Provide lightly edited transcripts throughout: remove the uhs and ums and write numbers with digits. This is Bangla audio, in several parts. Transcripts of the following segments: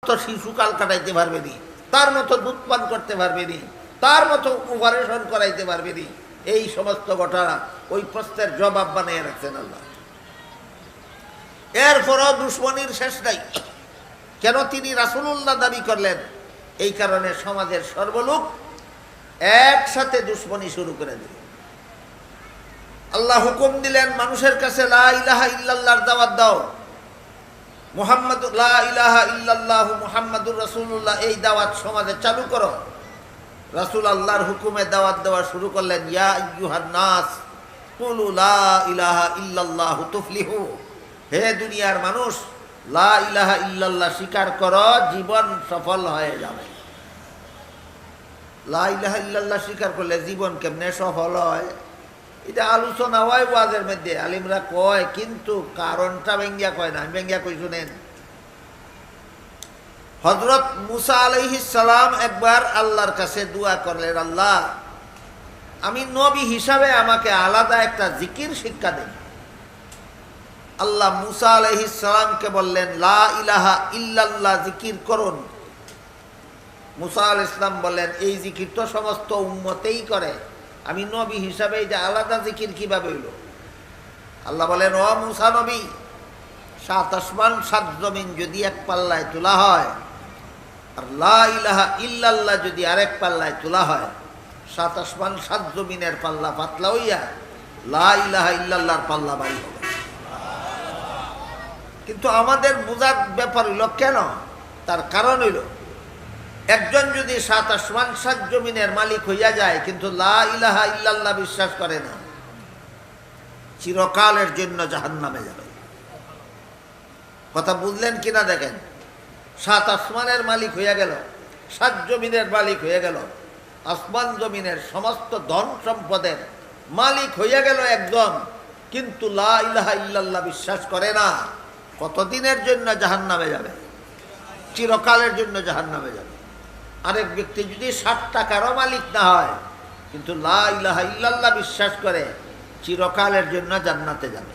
তো শিশুকাল কাটাইতে পারবে নি, তার মতো দুধ পান করতে পারবে নি, তার মতো অপারেশন করাইতে পারবে নি। এই সমস্ত ঘটনা ওই প্রশ্নের জবাব বানিয়ে রাখছেন আল্লাহ। এরপরও দুশ্মনীর শেষ নাই। কেন তিনি রাসূলুল্লাহ দাবি করলেন? এই কারণে সমাজের সর্বলোক একসাথে দুশ্মনী শুরু করে দিল। আল্লাহ হুকুম দিলেন মানুষের কাছে লা ইলাহা ইল্লাল্লাহর দাওয়াত দাও, মুহাম্মদ লা ইলাহা ইল্লাল্লাহ মুহাম্মাদুর রাসূলুল্লাহ এই দাওয়াত সমাজে চালু করো। রাসূল আল্লাহর হুকুমে দাওয়াত দেওয়া শুরু করলেন, ইয়া আইয়ুহান নাস কুলু লা ইলাহা ইল্লাল্লাহ তুফলিহু, হে দুনিয়ার মানুষ লা ইলাহা ইল্লাল্লাহ স্বীকার করো, জীবন সফল হয়ে যাবে। লা ইলাহা ইল্লাল্লাহ স্বীকার করলে জীবন কেমনে সফল হয়? এটা আলোচনা হয় ওয়াজের মধ্যে, আলিমরা কয়, কিন্তু কারণটা ভেঙ্গিয়া কয় না। আমি ভেঙ্গিয়া কই শুনেন। হযরত মুসা আলাইহিস সালাম একবার আল্লাহর কাছে দোয়া করলেন, আল্লাহ আমি নবী হিসাবে আমাকে আলাদা একটা জিকির শিক্ষা দেন। আল্লাহ মুসা আলাইহিস সালামকে বললেন, লা ইলাহা ইল্লাল্লাহ জিকির করুন। মুসা আলাইহিস সালাম বললেন, এই জিকির তো সমস্ত উম্মতেই করে, আমি নবী হিসাবে এটা আলাদা জিকির কিভাবে হইল? আল্লাহ বলেন, ও মুসা নবী, 7 আসমান 7 জমিন যদি এক পাল্লায় তোলা হয়, আর লা ইলাহা ইল্লাল্লাহ যদি আরেক পাল্লায় তোলা হয়, 7 আসমান 7 জমিনের পাল্লা পাতলা হইয়া লা ইলাহা ইল্লাল্লাহর পাল্লা ভারী হবে। কিন্তু আমাদের বোঝার ব্যাপার হইল কেন? তার কারণ হইল, একজন যদি 7 আসমান 7 জমিনের মালিক হইয়া যায় কিন্তু লা ইলাহা ইল্লাল্লাহ বিশ্বাস করে না, চিরকালের জন্য জাহান্নামে যাবে। কথা বুঝলেন কিনা দেখেন। 7 আসমানের মালিক হইয়া গেল, 7 জমিনের মালিক হইয়া গেল, আসমান জমিনের সমস্ত ধন সম্পদের মালিক হইয়া গেল একজন, কিন্তু লা ইলাহা ইল্লাল্লাহ বিশ্বাস করে না। কতদিনের জন্য জাহান্নামে যাবে? চিরকালের জন্য জাহান্নামে যাবে। আরেক ব্যক্তি যদি 60 টাকারও মালিক না হয় কিন্তু লা ইলাহা ইল্লাল্লাহ বিশ্বাস করে, চিরকালের জন্য জান্নাতে যাবে।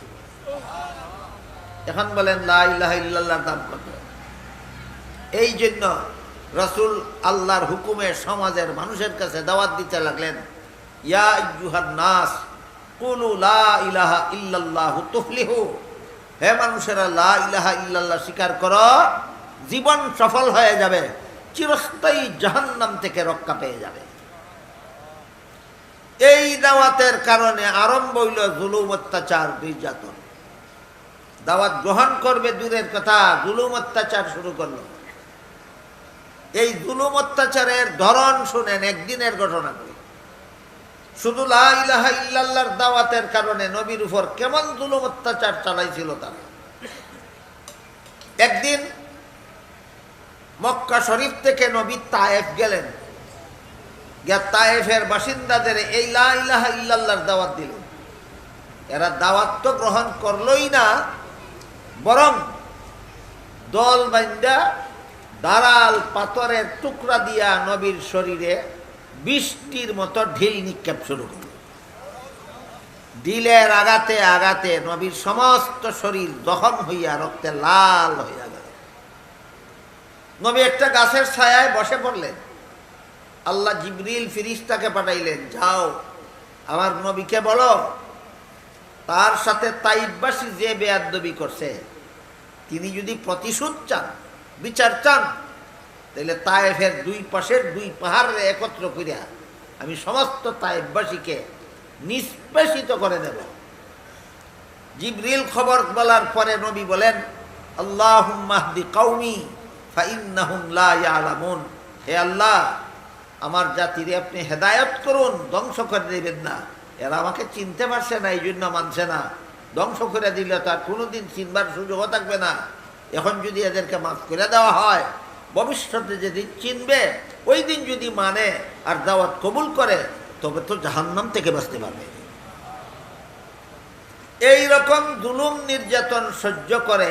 এখন বলেন লা ইলাহা ইল্লাল্লাহর দাম কত? এই জন্য রাসূল আল্লাহর হুকুমে সমাজের মানুষের কাছে দাওয়াত দিতে লাগলেন, ইয়া আইয়ুহান নাস কুলু লা ইলাহা ইল্লাল্লাহ তুফলিহু, হে মানুষেরা লা ইলাহা ইল্লাল্লাহ স্বীকার করো, জীবন সফল হয়ে যাবে, চিরস্থায়ী জাহান্নাম থেকে রক্ষা পেয়ে যাবে। এই দাওয়াতের কারণে আরম্ভ হইল জুলুম, অত্যাচার, নির্যাতন। দাওয়াত গ্রহণ করবে দূরের কথা, জুলুম অত্যাচার শুরু করলো। এই জুলুম অত্যাচারের ধরন শুনেন, একদিনের ঘটনা করি। শুধু লা ইলাহা ইল্লাল্লাহর দাওয়াতের কারণে নবীর উপর কেমন জুলুম অত্যাচার চালাইছিল তারা। একদিন মক্কা শরীফ থেকে নবী তায়েফ গেলেন, তায়েফের বাসিন্দাদের এই লা ইলাহা ইল্লাল্লাহর দাওয়াত দিলেন। এরা দাওয়াত তো গ্রহণ করলই না, বরং দল বাইন্দা দাঁড়াল পাথরের টুকরা দিয়া নবীর শরীরে বৃষ্টির মতো ঢিল নিক্ষেপ শুরু করল। ঢিলের আঘাতে আঘাতে নবীর সমস্ত শরীর জখম হইয়া রক্তে লাল হইয়া গেল। নবী একটা গাছের ছায়ায় বসে পড়লেন। আল্লাহ জিবরিল ফেরেশতাকে পাঠাইলেন, যাও আমার নবীকে বলো, তার সাথে তাইফবাসী যে বেয়াদবি করছে, তিনি যদি প্রতিশোধ চান, বিচার চান, তাহলে তায়েফের 2 পাশের 2 পাহাড় একত্র করিয়া আমি সমস্ত তায়েফবাসীকে নিষ্পেষিত করে দেব। জিবরিল খবর বলার পরে নবী বলেন, আল্লাহুম্মা হদি কওমি ফাইন্নাহুম লা ইয়ালামুন, হে আল্লাহ আমার জাতিরে আপনি হেদায়েত করুন, ধ্বংস করে দেবেন না। এরা আমাকে চিনতে পারছে না, এই জন্য মানছে না। ধ্বংস করে দিলে তার কোনোদিন চিনবার সুযোগও থাকবে না। এখন যদি এদেরকে মাফ করে দেওয়া হয়, ভবিষ্যতে যেদিন চিনবে ওই দিন যদি মানে আর দাওয়াত কবুল করে, তবে তো জাহান্নাম থেকে বাঁচতে পারবে। এই রকম জুলুম নির্যাতন সহ্য করে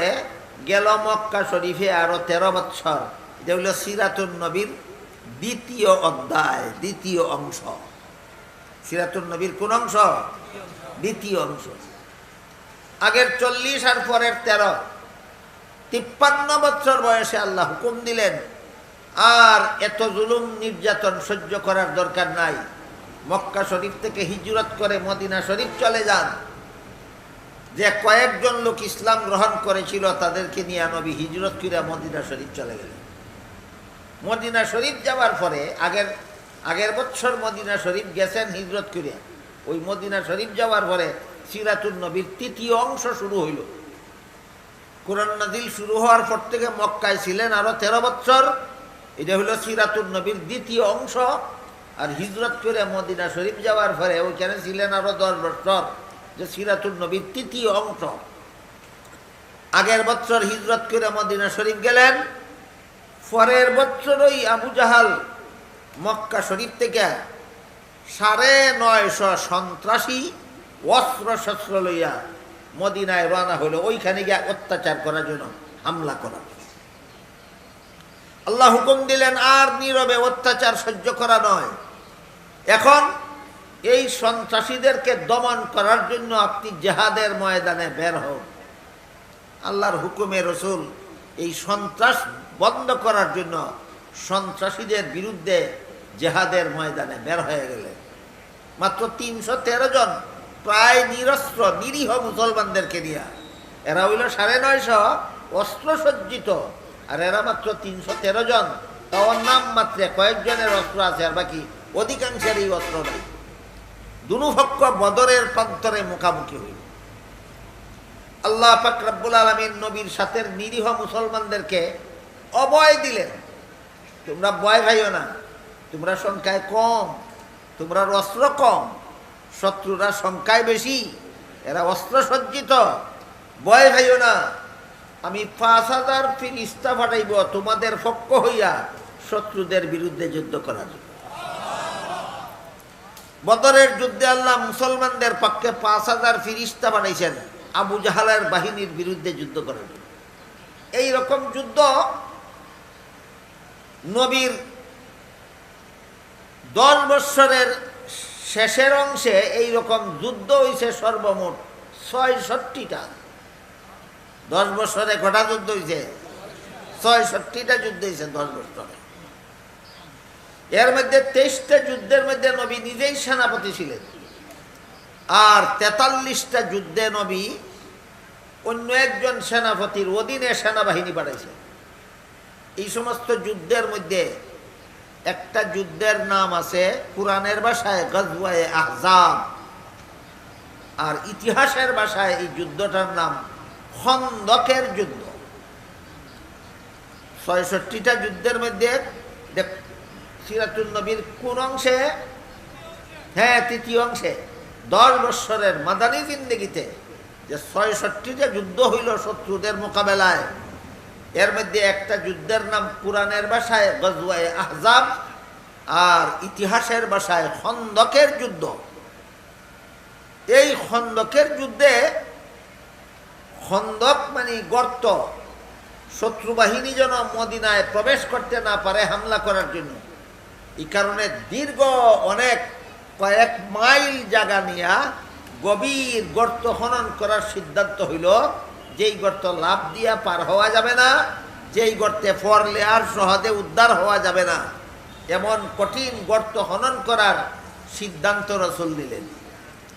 গেল মক্কা শরীফে আরো 13 বৎসর। এটা হলো সিরাতুন নবীর 2য় অধ্যায়, 2য় অংশ। সিরাতুন নবীর কোন অংশ? 2য় অংশ। আগের 40 আর পরের 13। 53 বছর বয়সে আল্লাহ হুকুম দিলেন, আর এত জুলুম নির্যাতন সহ্য করার দরকার নাই, মক্কা শরীফ থেকে হিজরত করে মদিনা শরীফ চলে যান। যে কয়েকজন লোক ইসলাম গ্রহণ করেছিল তাদেরকে নিয়ে নবী হিজরত করে মদিনা শরীফ চলে গেলেন। মদিনা শরীফ যাওয়ার পরে আগের বছর মদিনা শরীফ গেছেন হিজরত করে, ওই মদিনা শরীফ যাওয়ার পরে সিরাতুন নবীর 3য় অংশ শুরু হইল। কোরআন নাজিল শুরু হওয়ার পর থেকে মক্কায় ছিলেন আরো 13 বছর, এটা হলো সিরাতুন নবীর 2য় অংশ। আর হিজরত করে মদিনা শরীফ যাওয়ার পরে ওইখানে ছিলেন আরো 10 বছর, যে সিরাতুন নবীর 3য় অংশ। আগের বছর হিজরত করে মদিনা শরীফ গেলেন, পরের বছরই আবু জাহাল মক্কা শরীফ থেকে 950 সন্ত্রাসী অস্ত্র শস্ত্র লইয়া মদিনায় রওনা হলো, ওইখানে গিয়ে অত্যাচার করার জন্য, হামলা করার। আল্লাহ হুকুম দিলেন আর নীরবে অত্যাচার সহ্য করা নয়, এখন এই সন্ত্রাসীদেরকে দমন করার জন্য আপনি জিহাদের ময়দানে বের হন। আল্লাহর হুকুমে রসুল এই সন্ত্রাস বন্ধ করার জন্য সন্ত্রাসীদের বিরুদ্ধে জিহাদের ময়দানে বের হয়ে গেলেন। মাত্র 313 জন, প্রায় নিরস্ত্র নিরীহ মুসলমানদেরকে নিয়ে। এরা হইল 950 অস্ত্র সজ্জিত, আর এরা মাত্র 313 জন। তাও নাম মাত্রে কয়েকজনের অস্ত্র আছে, আর বাকি অধিকাংশের এই অস্ত্র নাই। দুনু পক্ষ বদরের প্রান্তরে মুখামুখি হইল। আল্লাহ পাক রব্বুল আলামিন নবীর সাথে নিরীহ মুসলমানদেরকে অভয় দিলেন, তোমরা ভয় খাইও না, তোমরা সংখ্যায় কম, তোমরা অস্ত্র কম, শত্রুরা সংখ্যায় বেশি, এরা অস্ত্র সজ্জিত, ভয় খাইও না। আমি 5000 ফিরিস্তা পাঠাইব তোমাদের পক্ষ হইয়া শত্রুদের বিরুদ্ধে যুদ্ধ করার জন্য। বদরের যুদ্ধে আল্লাহ মুসলমানদের পক্ষে 5000 ফিরিস্তা পাঠাইছেন আবু জাহালের বাহিনীর বিরুদ্ধে যুদ্ধ করার জন্য। এই রকম যুদ্ধ নবীর 10 বৎসরের শেষের অংশে এই রকম যুদ্ধ হয়েছে সর্বমোট 66টা। 10 বছরে কটা যুদ্ধ হয়েছে? 66টা যুদ্ধ হয়েছে 10 বছরে। এর মধ্যে 23টা যুদ্ধের মধ্যে নবী নিজেই সেনাপতি ছিলেন, আর 43টা যুদ্ধে নবী অন্য একজন সেনাপতির অধীনে সেনাবাহিনী পাঠাইছে। এই সমস্ত যুদ্ধের মধ্যে একটা যুদ্ধের নাম আছে কুরআনের ভাষায় গজওয়ায়ে আহজাব, আর ইতিহাসের ভাষায় এই যুদ্ধটার নাম খন্দকের যুদ্ধ। 66টা যুদ্ধের মধ্যে সিরাতুন নবীর কোন অংশে? হ্যাঁ, 3য় অংশে 10 বৎসরের মাদানী জিন্দেগিতে যে 66টা যুদ্ধ হইল শত্রুদের মোকাবেলায়, এর মধ্যে একটা যুদ্ধের নাম কুরআনের ভাষায় গজওয়ায়ে আহজাব, আর ইতিহাসের ভাষায় খন্দকের যুদ্ধ। এই খন্দকের যুদ্ধে, খন্দক মানে গর্ত, শত্রু বাহিনী যেন মদিনায় প্রবেশ করতে না পারে হামলা করার জন্য। এই কারণে দীর্ঘ কয়েক মাইল জায়গা নিয়ে গভীর গর্ত খনন করার সিদ্ধান্ত হইল। যেই গর্ত লাফ দিয়া পার হওয়া যাবে না, যেই গর্তে পড়লে আর সহজে উদ্ধার হওয়া যাবে না, এমন কঠিন গর্ত খনন করার সিদ্ধান্ত রাসূল নিলেন।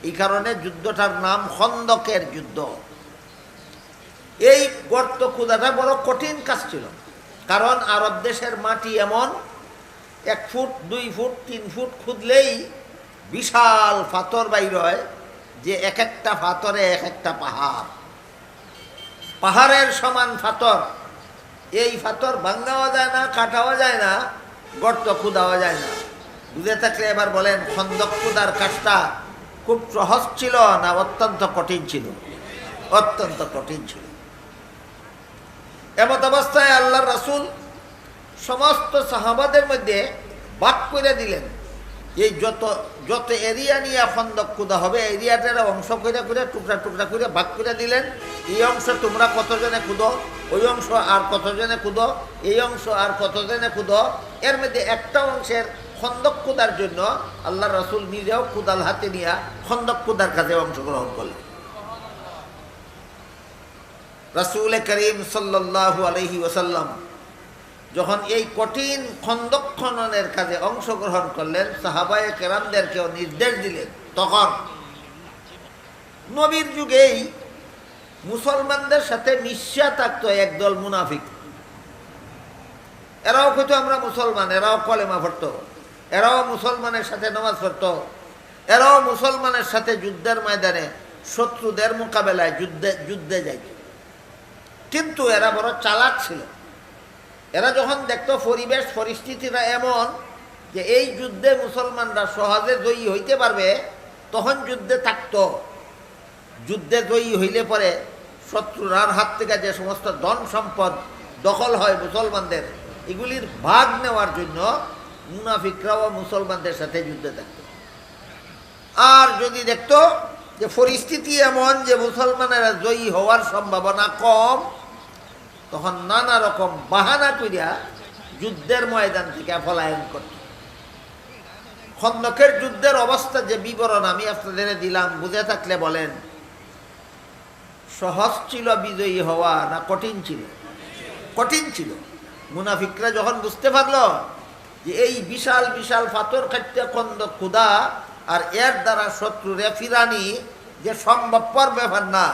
এই কারণে যুদ্ধটার নাম খন্দকের যুদ্ধ। এই গর্ত খোদাটা বড় কঠিন কাজ ছিল, কারণ আরব দেশের মাটি এমন 1 ফুট 2 ফুট 3 ফুট খুদলেই বিশাল পাথর বাইর হয়, যে এক একটা পাথরে এক একটা পাহাড়, পাহাড়ের সমান পাথর। এই পাথর ভাঙাও যায় না, কাটাও যায় না, গর্ত খুদাও যায় না। বুঝে থাকলে এবার বলেন, খন্দক খুদার কাজটা খুব সহজ ছিল না অত্যন্ত কঠিন ছিল? অত্যন্ত কঠিন ছিল। এমত অবস্থায় আল্লাহ রাসূল সমস্ত সাহাবাদের মধ্যে ভাগ করে দিলেন, এই যত এরিয়া নিয়ে খন্দক খুদা হবে, এরিয়াটার অংশ করে করে টুকরা টুকরা করে ভাগ করে দিলেন। এই অংশ তোমরা কতজনে খুদো, ওই অংশ আর কতজনে খুদো, এই অংশ আর কতজনে খুদো। এর মধ্যে একটা অংশের খন্দক খুদার জন্য আল্লাহ রাসূল নিজেও কুদাল হাতে নিয়ে খন্দক খুদার কাজে অংশগ্রহণ করলেন। রাসূল করিম সাল্লাল্লাহু আলাইহি ওয়াসাল্লাম যখন এই কঠিন খন্দক খননের কাজে অংশগ্রহণ করলেন, সাহাবায়ে কেরামদেরকেও নির্দেশ দিলেন, তখন নবীর যুগেই মুসলমানদের সাথে মিশিয়া থাকতো একদল মুনাফিক। এরাও কইতো আমরা মুসলমান, এরাও কলেমা পড়তো, এরাও মুসলমানের সাথে নামাজ পড়তো, এরাও মুসলমানের সাথে যুদ্ধের ময়দানে শত্রুদের মোকাবেলায় যুদ্ধে যাইত। কিন্তু এরা বড় চালাক ছিল। এরা যখন দেখতো পরিবেশ পরিস্থিতিটা এমন যে এই যুদ্ধে মুসলমানরা সহজে জয়ী হইতে পারবে, তখন যুদ্ধে থাকতো। যুদ্ধে জয়ী হইলে পরে শত্রুরার হাত থেকে যে সমস্ত ধন সম্পদ দখল হয় মুসলমানদের, এগুলির ভাগ নেওয়ার জন্য মুনাফিকরাও মুসলমানদের সাথে যুদ্ধে থাকত। আর যদি দেখতো যে পরিস্থিতি এমন যে মুসলমানেরা জয়ী হওয়ার সম্ভাবনা কম, তখন নানা রকম বাহানা করিয়া যুদ্ধের ময়দান থেকে পলায়ন করত। খন্দকের যুদ্ধের অবস্থা যে বিবরণ আমি আপনাদের দিলাম, বুঝে থাকলে বলেন সহজ ছিল বিজয়ী হওয়া না কঠিন ছিল? কঠিন ছিল। মুনাফিকরা যখন বুঝতে পারলো যে এই বিশাল বিশাল পাথর খাইতে খন্দক খুদা আর এর দ্বারা শত্রুরে ফিরানি যে সম্ভবপর ব্যাপার না,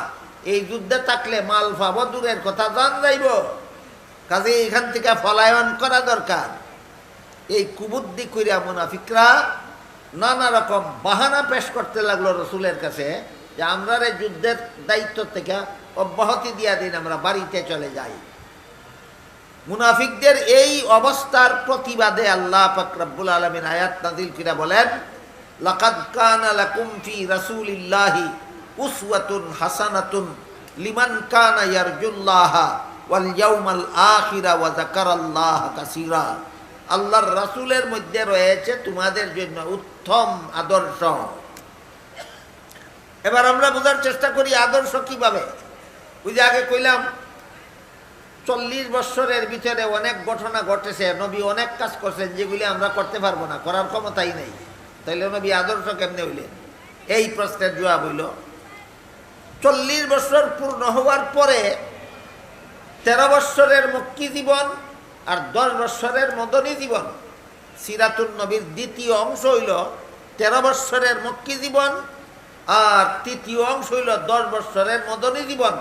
এই যুদ্ধে থাকলে মাল পাবো দূরের কথা, জান যাইব, কাজে এখান থেকে পলায়ন করা দরকার। এই কুবুদ্ধি কইরা মুনাফিকরা নানা রকম বাহানা পেশ করতে লাগলো রসুলের কাছে যে আমরা রে যুদ্ধের দায়িত্ব থেকে অব্যাহতি দিয়া দিন, আমরা বাড়িতে চলে যাই। মুনাফিকদের এই অবস্থার প্রতিবাদে আল্লাহ পাক রব্বুল আলামিন আয়াত নাযিল করে বলেন, লাকাদ কানা লাকুম ফি রাসূলিল্লাহি উসওয়াতুন হাসানাতুন লিমান কানা ইয়ারজুল্লাহা ওয়াল ইয়াউমাল আখিরা ওয়া যাকারাল্লাহা কাসীরা। আল্লাহর রাসূলের মধ্যে রয়েছে তোমাদের জন্য উত্তম আদর্শ। এবার আমরা বোঝার চেষ্টা করি আদর্শ কিভাবে। ওই যে আগে কইলাম 40 বছরের ভিতরে অনেক ঘটনা ঘটেছে, নবী অনেক কাজ করছেন যেগুলি আমরা করতে পারবো না, করার ক্ষমতাই নেই। তাইলে নবী আদর্শ কেমনে হইলেন? এই প্রশ্নের জবাব হইল 40 বছর পূর্ণ হওয়ার পরে 13 বছরের মক্কি জীবন আর 10 বছরের মদনী জীবন। সিরাতুন নবীর দ্বিতীয় অংশ হইল 13 বছরের মক্কি জীবন আর তৃতীয় অংশ হইল 10 বছরের মদনী জীবন।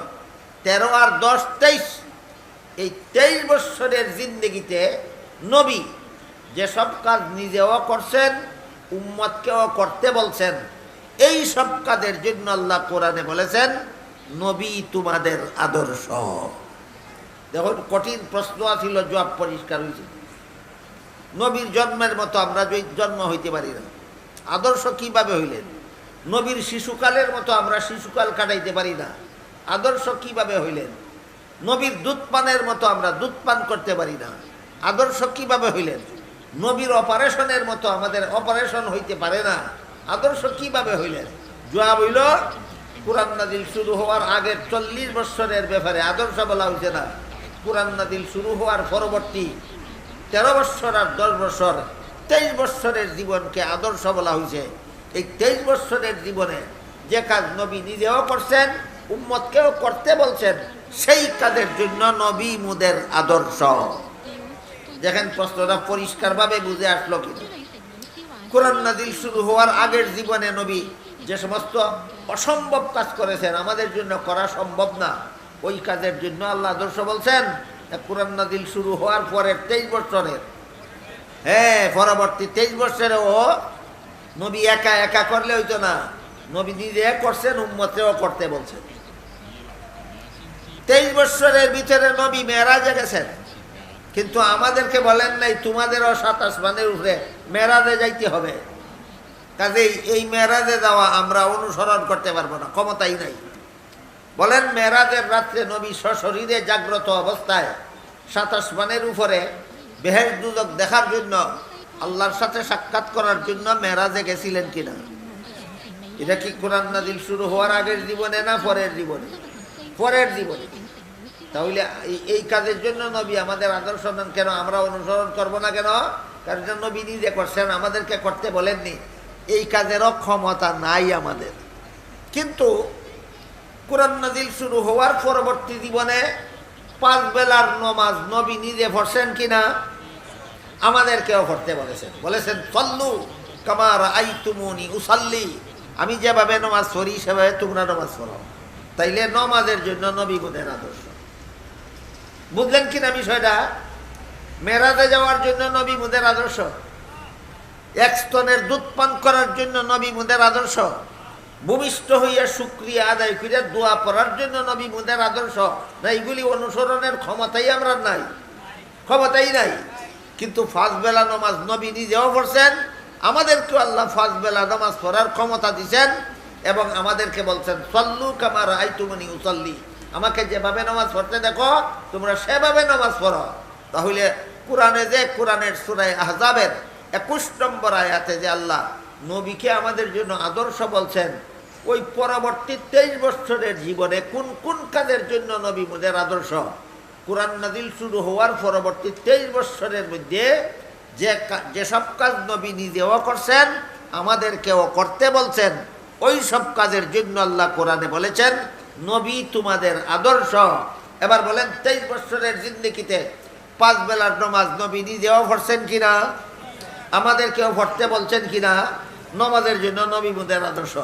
13 আর 10 23। এই 23 বছরের জিন্দেগিতে নবী যেসব কাজ নিজেও করছেন, উম্মতকেও করতে বলছেন, এই সব কাজের জন্য আল্লাহ কোরআনে বলেছেন নবী তোমাদের আদর্শ। দেখুন, কঠিন প্রশ্ন ছিল, জবাব পরিষ্কার হয়েছে। নবীর জন্মের মতো আমরা জন্ম হইতে পারি না, আদর্শ কিভাবে হইলেন? নবীর শিশুকালের মতো আমরা শিশুকাল কাটাইতে পারি না, আদর্শ কিভাবে হইলেন? নবীর দুধ পানের মতো আমরা দুধ পান করতে পারি না, আদর্শ কিভাবে হইলেন? নবীর অপারেশনের মতো আমাদের অপারেশন হইতে পারে না, আদর্শ কিভাবে হইলেন? জবাব হইল কুরআন নাযিল শুরু হওয়ার আগের 40 বছরের ব্যাপারে আদর্শ বলা হয়েছে না। কুরআন নাযিল শুরু হওয়ার পরবর্তী 13 বছর আর 10 বছর 23 বছরের জীবনকে আদর্শ বলা হয়েছে। এই 23 বছরের জীবনে যে কাজ নবী নিজেও করছেন, উম্মতকেও করতে বলছেন, সেই কাজের জন্য নবী মুদের আদর্শ। দেখেন প্রশ্নটা পরিষ্কারভাবে বুঝে আসলো কিন্তু। কুরআন নাযিল শুরু হওয়ার আগের জীবনে নবী যে সমস্ত অসম্ভব কাজ করেছেন, আমাদের জন্য করা সম্ভব না, ওই কাজের জন্য আল্লাহ আদর্শ বলছেন। কুরআন নাযিল শুরু হওয়ার পরের 23 বছরের, পরবর্তী 23 বছরেও নবী একা একা করলে হইতো না, নবী নিজে করছেন, উম্মতেও করতে বলছেন। 23 বছরের ভিতরে নবী মেরাজে গেছেন, কিন্তু আমাদেরকে বলেন নাই তোমাদেরও 7 আসমানের উপরে মেরাজে যাইতে হবে। কাজেই এই মেরাজে যাওয়া আমরা অনুসরণ করতে পারবো না, ক্ষমতাই নাই। বলেন মেরাজের রাত্রে নবী সশরীরে জাগ্রত অবস্থায় 7 আসমানের উপরে বেহেশত দুজক দেখার জন্য, আল্লাহর সাথে সাক্ষাৎ করার জন্য মেরাজে গেছিলেন কিনা? এটা কি কুরআন নাযিল শুরু হওয়ার আগের জীবনে না পরের জীবনে? পরের জীবনে। তাহলে এই কাজের জন্য নবী আমাদের আদর্শ নেন কেন? আমরা অনুসরণ করব না কেন? কারণ নবী নিজে করছেন, আমাদেরকে করতে বলেননি। এই কাজেরও ক্ষমতা নাই আমাদের। কিন্তু কোরআন নাজিল শুরু হওয়ার পরবর্তী জীবনে 5 বেলার নমাজ নবী নিজে পড়ছেন কিনা? আমাদেরকেও পড়তে বলেছেন সল্লু কামা রাআইতুমুনি উসাল্লি, আমি যেভাবে নমাজ পড়ি সেভাবে তোমরা নমাজ পড়ো। তাইলে নমাজের জন্য নবী মুদের আদর্শ। বুঝলেন কিনা বিষয়টা? মেরাজে যাওয়ার জন্য নবী মুদের আদর্শ, 1 স্তনের দুধ পান করার জন্য নবী মুদের আদর্শ, ভূমিষ্ঠ হইয়া শুকরিয়া আদায় করে দোয়া পড়ার জন্য নবী মুদের আদর্শ। না, এইগুলি অনুসরণের ক্ষমতাই আমরা নাই, ক্ষমতাই নাই। কিন্তু 5 বেলা নমাজ নবী নিজেও পড়ছেন, আমাদেরকেও আল্লাহ 5 বেলা নমাজ পড়ার ক্ষমতা দিচ্ছেন এবং আমাদেরকে বলছেন সল্লু কামা রাআইতুমুনি উসাল্লি, আমাকে যেভাবে নামাজ পড়তে দেখো তোমরা সেভাবে নামাজ পড়ো। তাহলে কোরআনে যে কোরআনের সূরা আহজাবের 21 নম্বর আয়াতে যে আল্লাহ নবীকে আমাদের জন্য আদর্শ বলছেন, ওই পরবর্তী 23 বছরের জীবনে কোন কোন কাজের জন্য নবী মুদের আদর্শ, কোরআন নাজিল শুরু হওয়ার পরবর্তী 23 বছরের মধ্যে যেসব কাজ নবী নিজেও করছেন আমাদেরকেও করতে বলছেন, ওই সব কাজের জন্য আল্লাহ কোরআনে বলেছেন নবী তোমাদের আদর্শ। এবার বলেন 23 বছরের জিন্দেগিতে 5 বেলার নামাজ নবী নিজেও পড়ছেন কিনা? আমাদেরকেও পড়তে বলছেন কিনা? নমাজের জন্য নবী মুদের আদর্শ।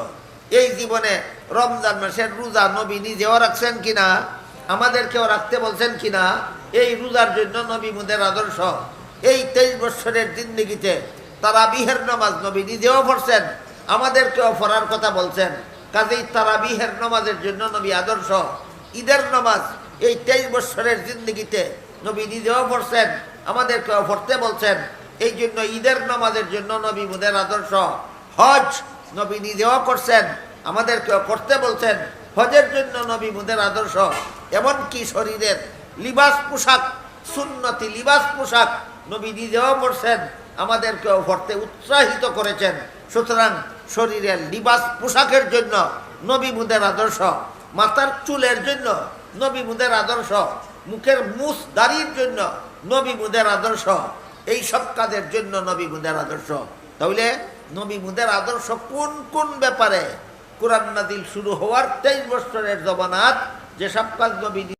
এই জীবনে রমজান মাসের রোজা নবী নিজেও রাখছেন কিনা? আমাদেরকেও রাখতে বলছেন কিনা? এই রোজার জন্য নবী মুদের আদর্শ। এই 23 বছরের জিন্দেগিতে তারাবিহের নামাজ নবী নিজেও পড়ছেন, আমাদেরকেও পড়ার কথা বলছেন। কাজেই তারাবিহের নামাজের জন্য নবী আদর্শ। ঈদের নামাজ এই 23 বছরের জিন্দেগিতে নবী নিজেও পড়ছেন, আমাদেরকেও পড়তে বলছেন। এই জন্য ঈদের নামাজের জন্য নবী মুদের আদর্শ। হজ নবী নিজেও করছেন, আমাদেরকেও করতে বলছেন। হজের জন্য নবী মুদের আদর্শ। এমনকি শরীরের লিবাস পোশাক, সুন্নতি লিবাস পোশাক নবী নিজেও পড়ছেন, আমাদেরকেও পড়তে উৎসাহিত করেছেন। সুতরাং শরীরের লিবাস পোশাকের জন্য নবী মুদের আদর্শ, মাথার চুলের জন্য নবী মুদের আদর্শ, মুখের মুছ দাড়ির জন্য নবী মুদের আদর্শ, এই সব কাজের জন্য নবী মুদের আদর্শ। তাহলে নবী মুদের আদর্শ কোন কোন ব্যাপারে? কোরআন নাজিল শুরু হওয়ার 23 বছরের জমানাত যেসব কাজ নবী